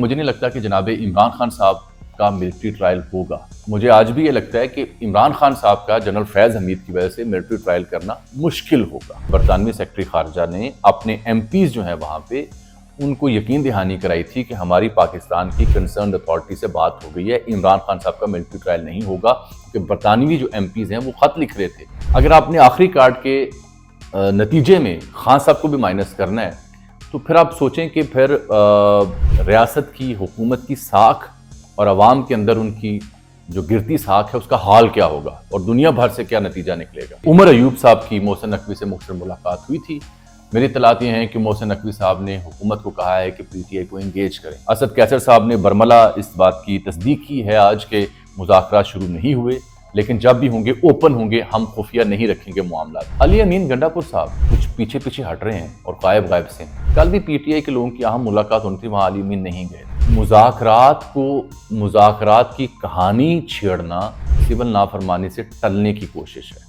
مجھے نہیں لگتا کہ جناب عمران خان صاحب کا ملٹری ٹرائل ہوگا۔ مجھے آج بھی یہ لگتا ہے کہ عمران خان صاحب کا جنرل فیض حمید کی وجہ سے ملٹری ٹرائل کرنا مشکل ہوگا۔ برطانوی سیکرٹری خارجہ نے اپنے ایم پیز جو ہیں وہاں پہ ان کو یقین دہانی کرائی تھی کہ ہماری پاکستان کی کنسرنڈ اتھارٹی سے بات ہو گئی ہے، عمران خان صاحب کا ملٹری ٹرائل نہیں ہوگا، کیونکہ برطانوی جو ایم پیز ہیں وہ خط لکھ رہے تھے۔ اگر آپ نے آخری کارڈ کے نتیجے میں خان صاحب کو بھی مائنس کرنا ہے تو پھر آپ سوچیں کہ پھر ریاست کی حکومت کی ساکھ اور عوام کے اندر ان کی جو گرتی ساکھ ہے اس کا حال کیا ہوگا اور دنیا بھر سے کیا نتیجہ نکلے گا۔ عمر ایوب صاحب کی محسن نقوی سے مختصر ملاقات ہوئی تھی۔ میری اطلاعات یہ ہیں کہ محسن نقوی صاحب نے حکومت کو کہا ہے کہ پی ٹی آئی کو انگیج کریں۔ اسد کیسر صاحب نے برملا اس بات کی تصدیق کی ہے آج کہ مذاکرات شروع نہیں ہوئے، لیکن جب بھی ہوں گے اوپن ہوں گے، ہم خفیہ نہیں رکھیں گے معاملات۔ علی امین گنڈا پور صاحب کچھ پیچھے ہٹ رہے ہیں اور غائب سے ہیں۔ کل بھی پی ٹی آئی کے لوگوں کی اہم ملاقات ہونی تھی، وہاں علی امین نہیں گئے۔ مذاکرات کی کہانی چھیڑنا سول نافرمانی سے ٹلنے کی کوشش ہے۔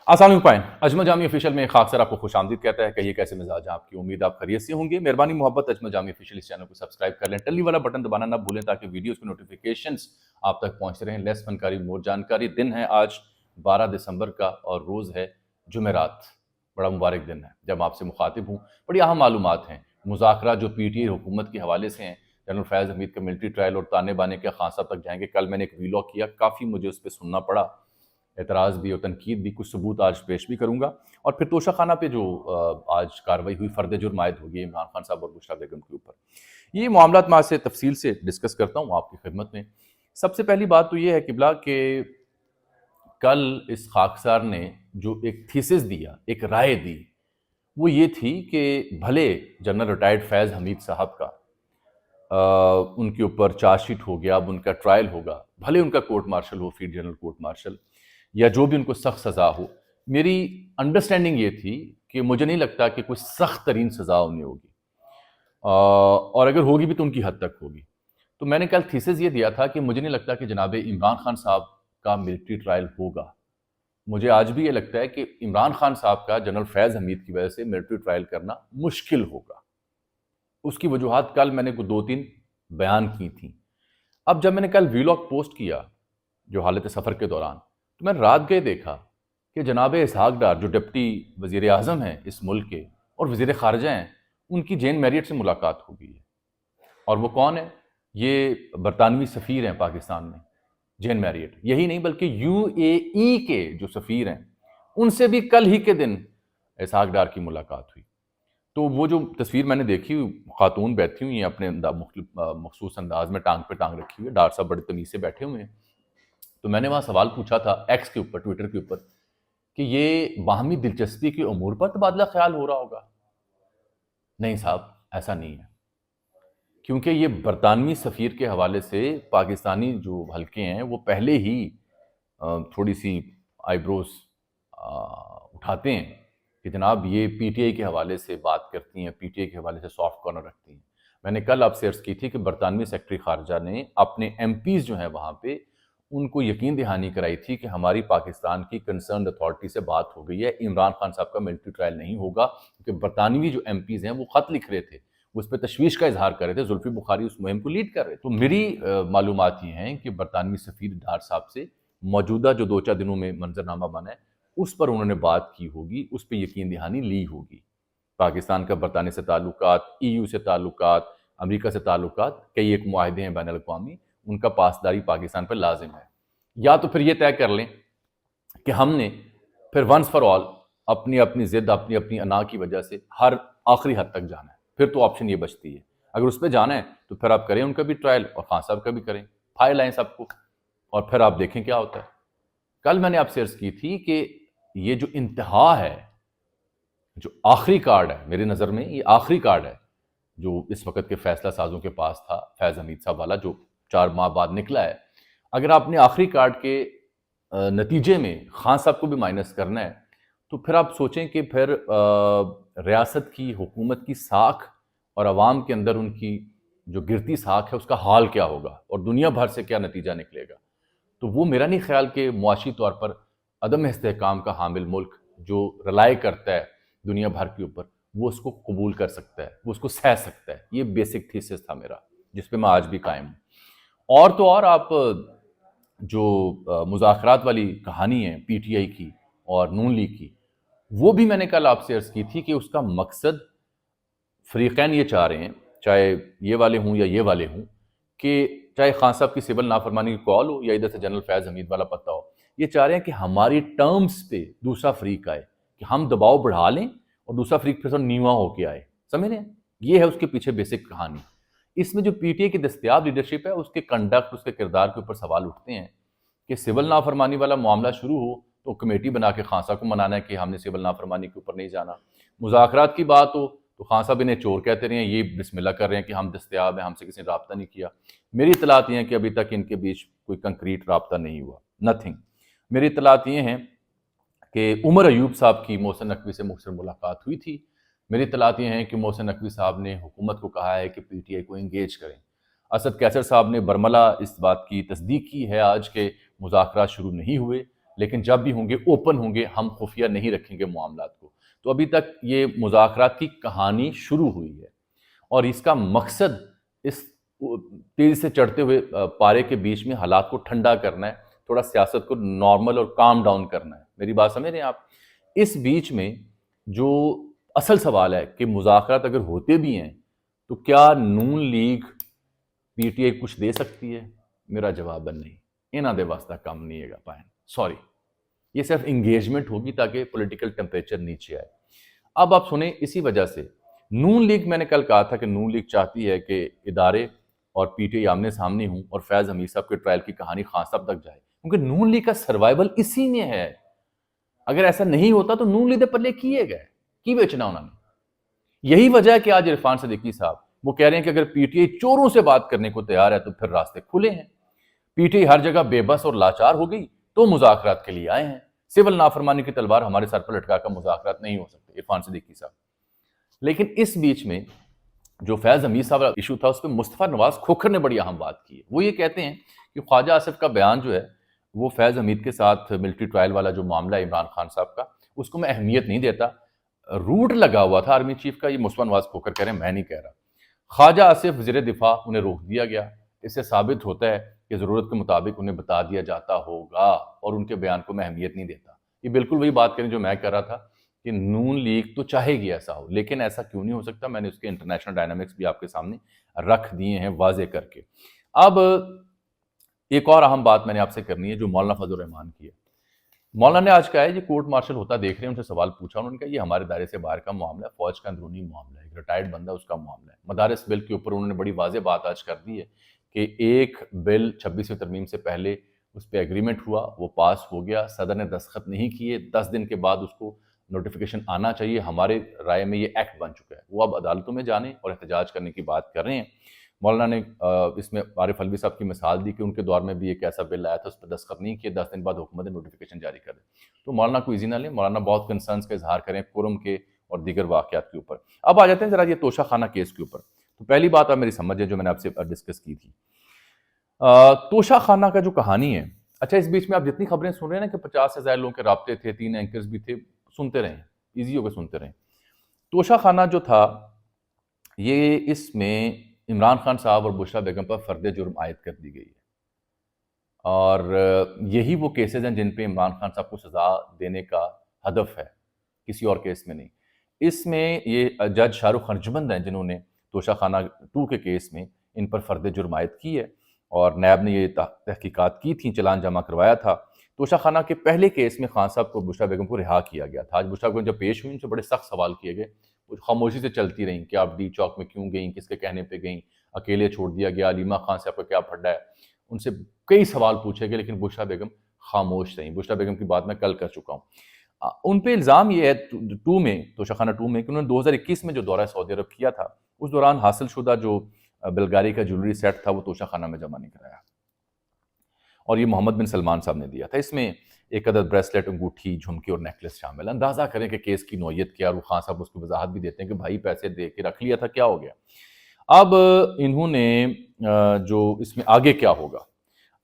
السلام علیکم۔ اجمل جامی آفیشیل میں خاکسر آپ کو خوش آمدید کہتا ہے۔ کہیے کیسے مزاج ہیں آپ کی؟ امید آپ خیریت سے ہوں گے۔ مہربانی محبت اجمل جامی آفیشیل اس چینل کو سبسکرائب کر لیں، ٹلی والا بٹن دبانا نہ بھولیں تاکہ ویڈیوز کی نوٹیفیکیشنز آپ تک پہنچتے رہیں۔ لیس فنکاری مور جانکاری۔ دن ہے آج 12 دسمبر کا اور روز ہے جمعرات۔ بڑا مبارک دن ہے جب آپ سے مخاطب ہوں۔ بڑی اہم معلومات ہیں۔ مذاکرات جو پی ٹی آئی حکومت کے حوالے سے ہیں، جنرل فیض حمید کا ملٹری ٹرائل اور تانے بانے کے خان صاحب تک جائیں گے۔ کل میں نے ایک ویلاگ کیا، کافی مجھے اس پہ سننا پڑا، اعتراض بھی اور تنقید بھی، کچھ ثبوت آج پیش بھی کروں گا، اور پھر توشہ خانہ پہ جو آج کارروائی ہوئی، فرد جرم عائد ہوگی عمران خان صاحب اور بشریٰ بیگم کے اوپر، یہ معاملات میں آج سے تفصیل سے ڈسکس کرتا ہوں آپ کی خدمت میں۔ سب سے پہلی بات تو یہ ہے قبلہ کہ کل اس خاکسار نے جو ایک تھیسس دیا، ایک رائے دی، وہ یہ تھی کہ بھلے جنرل ریٹائرڈ فیض حمید صاحب کا ان کے اوپر چارج شیٹ ہو گیا، اب ان کا ٹرائل ہوگا، بھلے ان کا کورٹ مارشل ہو، فیلڈ جنرل کورٹ مارشل، یا جو بھی ان کو سخت سزا ہو۔ میری انڈرسٹینڈنگ یہ تھی کہ مجھے نہیں لگتا کہ کوئی سخت ترین سزا انہیں ہوگی، اور اگر ہوگی بھی تو ان کی حد تک ہوگی۔ تو میں نے کل تھیسس یہ دیا تھا کہ مجھے نہیں لگتا کہ جناب عمران خان صاحب کا ملٹری ٹرائل ہوگا۔ مجھے آج بھی یہ لگتا ہے کہ عمران خان صاحب کا جنرل فیض حمید کی وجہ سے ملٹری ٹرائل کرنا مشکل ہوگا۔ اس کی وجوہات کل میں نے 2-3 بیان کی تھیں۔ اب جب میں نے کل ویلاگ پوسٹ کیا جو حالت سفر کے دوران، تو میں نے رات گئے دیکھا کہ جناب اسحاق ڈار جو ڈپٹی وزیر اعظم ہیں اس ملک کے اور وزیر خارجہ ہیں، ان کی جین میریٹ سے ملاقات ہو گئی ہے۔ اور وہ کون ہے؟ یہ برطانوی سفیر ہیں پاکستان میں، جین میریٹ۔ یہی نہیں بلکہ یو اے ای کے جو سفیر ہیں ان سے بھی کل ہی کے دن اسحاق ڈار کی ملاقات ہوئی۔ تو وہ جو تصویر میں نے دیکھی، خاتون بیٹھی ہوئی ہیں اپنے مخصوص انداز میں، ٹانگ پہ ٹانگ رکھی ہوئی ہے، ڈار صاحب بڑے تمیز سے بیٹھے ہوئے ہیں۔ تو میں نے وہاں سوال پوچھا تھا ایکس کے اوپر، ٹویٹر کے اوپر، کہ یہ باہمی دلچسپی کے امور پر تبادلہ خیال ہو رہا ہوگا؟ نہیں صاحب، ایسا نہیں ہے، کیونکہ یہ برطانوی سفیر کے حوالے سے پاکستانی جو حلقے ہیں وہ پہلے ہی تھوڑی سی آئی بروز اٹھاتے ہیں کہ جناب یہ پی ٹی آئی کے حوالے سے بات کرتی ہیں، پی ٹی آئی کے حوالے سے سافٹ کارنر رکھتی ہیں۔ میں نے کل آپ سے عرض کی تھی کہ برطانوی سیکرٹری خارجہ نے اپنے ایم پیز جو ہیں وہاں پہ ان کو یقین دہانی کرائی تھی کہ ہماری پاکستان کی کنسرنڈ اتھارٹی سے بات ہو گئی ہے، عمران خان صاحب کا ملٹری ٹرائل نہیں ہوگا، کیونکہ برطانوی جو ایم پیز ہیں وہ خط لکھ رہے تھے، وہ اس پہ تشویش کا اظہار کر رہے تھے، زلفی بخاری اس مہم کو لیڈ کر رہے تھے۔ تو میری معلومات یہ ہیں کہ برطانوی سفیر ڈار صاحب سے موجودہ جو 2-4 دنوں میں منظرنامہ بنا ہے اس پر انہوں نے بات کی ہوگی، اس پہ یقین دہانی لی ہوگی۔ پاکستان کا برطانیہ سے تعلقات، ای یو سے تعلقات، امریکہ سے تعلقات، کئی ایک معاہدے ہیں بین الاقوامی، ان کا پاسداری پاکستان پر لازم ہے۔ یا تو پھر یہ طے کر لیں کہ ہم نے پھر ونس فار آل اپنی ضد، اپنی انا کی وجہ سے ہر آخری حد تک جانا ہے، پھر تو آپشن یہ بچتی ہے۔ اگر اس پہ جانا ہے تو پھر آپ کریں ان کا بھی ٹرائل اور خان صاحب کا بھی کریں، فائل لائیں سب کو، اور پھر آپ دیکھیں کیا ہوتا ہے۔ کل میں نے آپ سے عرض کی تھی کہ یہ جو انتہا ہے، جو آخری کارڈ ہے، میری نظر میں یہ آخری کارڈ ہے جو اس وقت کے فیصلہ سازوں کے پاس تھا، فیض حمید صاحب والا جو 4 ماہ بعد نکلا ہے۔ اگر آپ نے آخری کارڈ کے نتیجے میں خان صاحب کو بھی مائنس کرنا ہے تو پھر آپ سوچیں کہ پھر ریاست کی حکومت کی ساکھ اور عوام کے اندر ان کی جو گرتی ساکھ ہے اس کا حال کیا ہوگا اور دنیا بھر سے کیا نتیجہ نکلے گا۔ تو وہ میرا نہیں خیال کہ معاشی طور پر عدم استحکام کا حامل ملک جو رلائی کرتا ہے دنیا بھر کے اوپر، وہ اس کو قبول کر سکتا ہے، وہ اس کو سہ سکتا ہے. یہ بیسک تھیسس تھا میرا، جس پہ میں آج بھی قائم ہوں. اور تو اور آپ جو مذاکرات والی کہانی ہے پی ٹی آئی کی اور نون لیگ کی، وہ بھی میں نے کل آپ سے عرض کی تھی کہ اس کا مقصد فریقین یہ چاہ رہے ہیں، چاہے یہ والے ہوں یا یہ والے ہوں، کہ چاہے خان صاحب کی سول نافرمانی کی کال ہو یا ادھر سے جنرل فیض حمید والا پتہ ہو، یہ چاہ رہے ہیں کہ ہماری ٹرمز پہ دوسرا فریق آئے، کہ ہم دباؤ بڑھا لیں اور دوسرا فریق پھر نیواں ہو کے آئے. سمجھ رہے ہیں؟ یہ ہے اس کے پیچھے بیسک کہانی. اس میں جو پی ٹی آئی کی دستیاب لیڈرشپ ہے، اس کے کنڈکٹ، اس کے کردار کے اوپر سوال اٹھتے ہیں کہ سول نافرمانی والا معاملہ شروع ہو تو کمیٹی بنا کے خان صاحب کو منانا ہے کہ ہم نے سول نافرمانی کے اوپر نہیں جانا. مذاکرات کی بات ہو تو خان صاحب انہیں چور کہتے رہے ہیں، یہ بسم اللہ کر رہے ہیں کہ ہم دستیاب ہیں، ہم سے کسی نے رابطہ نہیں کیا. میری اطلاعات یہ ہیں کہ ابھی تک ان کے بیچ کوئی کنکریٹ رابطہ نہیں ہوا، نتھنگ. میری اطلاعات یہ ہیں کہ عمر ایوب صاحب کی محسن نقوی سے مختصر ملاقات ہوئی تھی. میری اطلاعات یہ ہیں کہ محسن نقوی صاحب نے حکومت کو کہا ہے کہ پی ٹی آئی کو انگیج کریں. اسد کیسر صاحب نے برملا اس بات کی تصدیق کی ہے آج کہ مذاکرات شروع نہیں ہوئے، لیکن جب بھی ہوں گے اوپن ہوں گے، ہم خفیہ نہیں رکھیں گے معاملات کو. تو ابھی تک یہ مذاکرات کی کہانی شروع ہوئی ہے اور اس کا مقصد اس تیزی سے چڑھتے ہوئے پارے کے بیچ میں حالات کو ٹھنڈا کرنا ہے، تھوڑا سیاست کو نارمل اور کام ڈاؤن کرنا ہے. میری بات سمجھ رہے ہیں آپ؟ اس بیچ میں جو اصل سوال ہے کہ مذاکرات اگر ہوتے بھی ہیں تو کیا نون لیگ پی ٹی آئی کچھ دے سکتی ہے؟ میرا جواب ہے نہیں. انہاں دے واسطہ کام نہیں ہے گا پائن، سوری. یہ صرف انگیجمنٹ ہوگی تاکہ پولیٹیکل ٹیمپریچر نیچے آئے. اب آپ سنیں، اسی وجہ سے نون لیگ، میں نے کل کہا تھا کہ نون لیگ چاہتی ہے کہ ادارے اور پی ٹی آئی آمنے سامنے ہوں اور فیض حمید صاحب کے ٹرائل کی کہانی خان صاحب تک جائے، کیونکہ نون لیگ کا سروائیول اسی میں ہے. اگر ایسا نہیں ہوتا تو نون لیگ دے پلے کیے گئے، کی بیچنا انہوں نے. یہی وجہ ہے کہ آج عرفان صدیقی صاحب وہ کہہ رہے ہیں کہ اگر پی ٹی آئی چوروں سے بات کرنے کو تیار ہے تو پھر راستے کھلے ہیں. پی ٹی آئی ہر جگہ بے بس اور لاچار ہو گئی تو مذاکرات کے لیے آئے ہیں. سول نافرمانی کی تلوار ہمارے سر پر لٹکا کر مذاکرات نہیں ہو سکتے، عرفان صدیقی صاحب. لیکن اس بیچ میں جو فیض حمید صاحب کا ایشو تھا، اس پہ مصطفیٰ نواز کھوکھر نے بڑی اہم بات کی ہے. وہ یہ کہتے ہیں کہ خواجہ آصف کا بیان جو ہے وہ فیض حمید کے ساتھ ملٹری ٹرائل والا جو معاملہ ہے عمران خان صاحب کا، اس کو میں اہمیت نہیں دیتا. روٹ لگا ہوا تھا آرمی چیف کا. یہ مصطفیٰ نواز کھوکھر کہہ رہے ہیں، میں نہیں کہہ رہا. خواجہ آصف وزیر دفاع، انہیں روک دیا گیا. اس سے ثابت ہوتا ہے کہ ضرورت کے مطابق انہیں بتا دیا جاتا ہوگا اور ان کے بیان کو میں اہمیت نہیں دیتا. یہ بالکل وہی بات کریں جو میں کر رہا تھا کہ نون لیگ تو چاہے گی ایسا ہو، لیکن ایسا کیوں نہیں ہو سکتا. میں نے اس کے انٹرنیشنل ڈائنامکس بھی آپ کے سامنے رکھ دیے ہیں واضح کر کے. اب ایک اور اہم بات میں نے آپ سے کرنی ہے جو مولانا فضل الرحمان کی ہے. مولانا نے آج کہا ہے یہ کورٹ مارشل ہوتا دیکھ رہے ہیں، ان سے سوال پوچھا، انہوں نے کہا یہ ہمارے دائرے سے باہر کا معاملہ ہے، فوج کا اندرونی معاملہ ہے، ایک ریٹائرڈ بندہ اس کا معاملہ ہے. مدارس بل کے اوپر انہوں نے بڑی واضح بات آج کر دی ہے کہ ایک بل 26ویں ترمیم سے پہلے اس پہ ایگریمنٹ ہوا، وہ پاس ہو گیا، صدر نے دستخط نہیں کیے، 10 دن کے بعد اس کو نوٹیفیکیشن آنا چاہیے. ہمارے رائے میں یہ ایکٹ بن چکا ہے. وہ اب عدالتوں میں جانے اور احتجاج کرنے کی بات کر رہے ہیں. مولانا نے اس میں عارف علوی صاحب کی مثال دی کہ ان کے دور میں بھی ایک ایسا بل آیا تھا، اس پہ دستخط نہیں کیے، 10 دن بعد حکومت نے نوٹیفیکیشن جاری کر دی. تو مولانا کو ایزی نہ لیں، مولانا بہت کنسرنس کا اظہار کریں قرم کے اور دیگر واقعات کے اوپر. اب آ جاتے ہیں ذرا یہ توشہ خانہ کیس کے اوپر. تو پہلی بات آپ میری سمجھیں جو میں نے آپ سے ڈسکس کی تھی، توشہ خانہ کا جو کہانی ہے. اچھا، اس بیچ میں آپ جتنی خبریں سن رہے ہیں نا کہ 50 سے زائد لوگوں کے رابطے تھے، 3 اینکرز بھی تھے، سنتے رہیں، ایزی ہو کے سنتے رہیں. توشہ خانہ جو تھا یہ اس میں عمران خان صاحب اور بشریٰ بیگم پر فرد جرم عائد کر دی گئی ہے، اور یہی وہ کیسز ہیں جن پہ عمران خان صاحب کو سزا دینے کا ہدف ہے، کسی اور کیس میں نہیں. اس میں یہ جج شاہ رخ ارجمند ہیں جنہوں نے توشہ خانہ 2 کے کیس میں ان پر فرد جرم عائد کی ہے، اور نیب نے یہ تحقیقات کی تھیں، چلان جمع کروایا تھا. توشہ خانہ کے پہلے کیس میں خان صاحب کو بشریٰ بیگم کو رہا کیا گیا تھا. آج بشریٰ بیگم جب پیش ہوئی ان سے بڑے سخت سوال کیے گئے، وہ خاموشی سے چلتی رہیں کہ آپ ڈی چوک میں کیوں گئیں، کس کے کہنے پہ گئیں، اکیلے چھوڑ دیا گیا، علیمہ خان سے آپ کا کیا پھڈا ہے. ان سے کئی سوال پوچھے گئے لیکن بشریٰ بیگم خاموش رہیں. بشریٰ بیگم کی بات میں کل کر چکا ہوں. ان پہ الزام یہ ہے توشہ خانہ 2 میں کہ انہوں نے 2021 میں جو دورہ سعودی عرب کیا تھا اس دوران حاصل شدہ جو بلغاری کا جولری سیٹ تھا وہ توشہ خانہ میں جمع نہیں کرایا، اور یہ محمد بن سلمان صاحب نے دیا تھا. اس میں ایک عدد بریسلیٹ، انگوٹھی، جھمکی اور نیکلس شامل. اندازہ کریں کہ کیس کی نوعیت کیا، اور وہ خان صاحب اس کی وضاحت بھی دیتے ہیں کہ بھائی پیسے دے کے رکھ لیا تھا، کیا ہو گیا. اب انہوں نے جو اس میں آگے کیا ہوگا،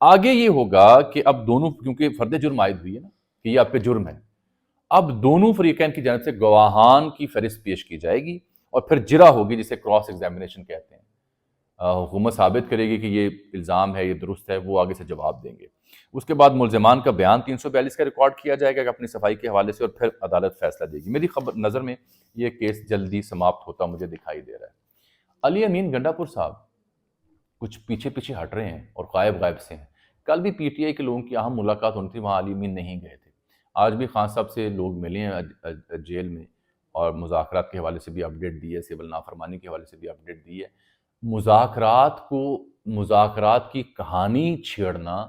آگے یہ ہوگا کہ اب دونوں، کیونکہ فرد جرم عائد ہوئی ہے نا، کہ یہ آپ پہ جرم ہے۔ اب دونوں فریقین کی جانب سے گواہان کی فہرست پیش کی جائے گی اور پھر جرا ہوگی، جسے کراس ایگزامینیشن کہتے ہیں۔ حکومت ثابت کرے گی کہ یہ الزام ہے، یہ درست ہے، وہ آگے سے جواب دیں گے۔ اس کے بعد ملزمان کا بیان 342 کا ریکارڈ کیا جائے گا اپنی صفائی کے حوالے سے، اور پھر عدالت فیصلہ دے گی۔ میری نظر میں یہ کیس جلدی سماپت ہوتا مجھے دکھائی دے رہا ہے۔ علی امین گنڈا پور صاحب کچھ پیچھے پیچھے ہٹ رہے ہیں اور غائب سے ہیں۔ کل بھی پی ٹی آئی کے لوگوں کی اہم ملاقات ہونی تھی، وہاں علی امین نہیں گئے تھے۔ آج بھی خان صاحب سے لوگ ملے ہیں جیل میں، اور مذاکرات کے حوالے سے بھی اپڈیٹ دی ہے، سول نافرمانی کے حوالے سے بھی اپڈیٹ دی ہے۔ مذاکرات کی کہانی چھیڑنا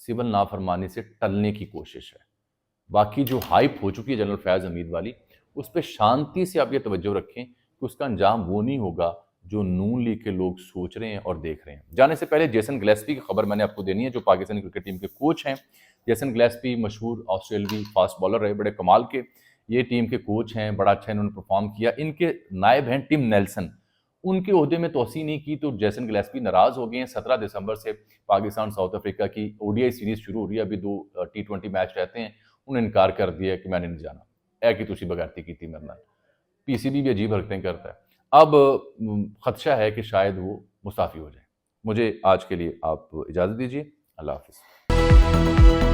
سول نافرمانی سے ٹلنے کی کوشش ہے۔ باقی جو ہائپ ہو چکی ہے جنرل فیاض حمید والی، اس پہ شانتی سے آپ یہ توجہ رکھیں کہ اس کا انجام وہ نہیں ہوگا جو نون لیگ کے لوگ سوچ رہے ہیں اور دیکھ رہے ہیں۔ جانے سے پہلے جیسن گلیسپی کی خبر میں نے آپ کو دینی ہے، جو پاکستانی کرکٹ ٹیم کے کوچ ہیں۔ جیسن گلیسپی مشہور آسٹریلوی فاسٹ بالر رہے، بڑے کمال کے، یہ ٹیم کے کوچ ہیں، بڑا اچھا انہوں نے پرفارم کیا۔ ان کے نائب ہیں ٹم نیلسن، ان کے عہدے میں توسیع نہیں کی تو جیسن گلیسپی ناراض ہو گئے ہیں۔ 17 دسمبر سے پاکستان ساؤتھ افریقہ کی او ڈی آئی سیریز شروع ہو رہی ہے، ابھی 2 T20 میچ رہتے ہیں، انہوں نے انکار کر دیا کہ میں نے نہیں جانا، اے کہ تسی بغیرتی کی تھی میرے نال۔ پی سی بی بھی عجیب حرکتیں کرتا ہے۔ اب خدشہ ہے کہ شاید وہ مستعفی ہو جائے۔ مجھے آج کے لیے آپ اجازت دیجیے، اللہ حافظ۔